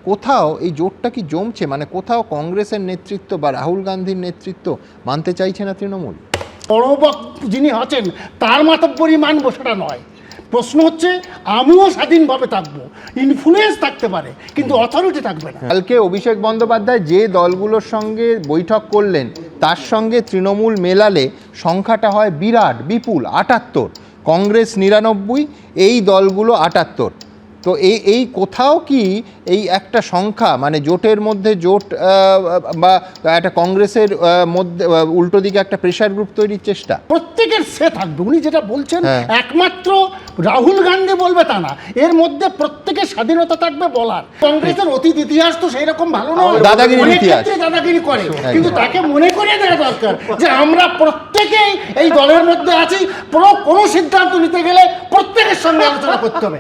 কোথাও এই জোটটা কি জমছে, মানে কোথাও কংগ্রেসের নেতৃত্ব বা রাহুল গান্ধীর নেতৃত্ব মানতে চাইছে না তৃণমূল? বড়বাক যিনি আছেন তার মাতব্বরি মানবো সেটা নয়, প্রশ্ন হচ্ছে আমিও স্বাধীনভাবে থাকবো, ইনফ্লুয়েন্স থাকতে পারে কিন্তু অথরিটি থাকবে না। কালকে অভিষেক বন্দ্যোপাধ্যায় যে দলগুলোর সঙ্গে বৈঠক করলেন তার সঙ্গে তৃণমূল মেলালে সংখ্যাটা হয় বিরাট, বিপুল, 78, কংগ্রেস 99, এই দলগুলো 78। তো এই কোথাও কি এই একটা সংখ্যা, মানে জোটের মধ্যে জোট বা একটা কংগ্রেসের মধ্যে উল্টো দিকে একটা প্রেশার গ্রুপ তৈরির চেষ্টা? প্রত্যেকের সে থাকবে, উনি যেটা বলছেন একমাত্র রাহুল গান্ধী বলবে তা না, এর মধ্যে প্রত্যেকের স্বাধীনতা থাকবে বলার। কংগ্রেসের অতীত ইতিহাস তো সেই রকম ভালো নয়, দাদাগিরির ইতিহাস, দাদাগিরি করে, কিন্তু তাকে মনে করিয়ে দেওয়া দরকার যে আমরা প্রত্যেকেই এই দলের মধ্যে আছি, কোনো সিদ্ধান্ত নিতে গেলে প্রত্যেকের সঙ্গে আলোচনা করতে হবে।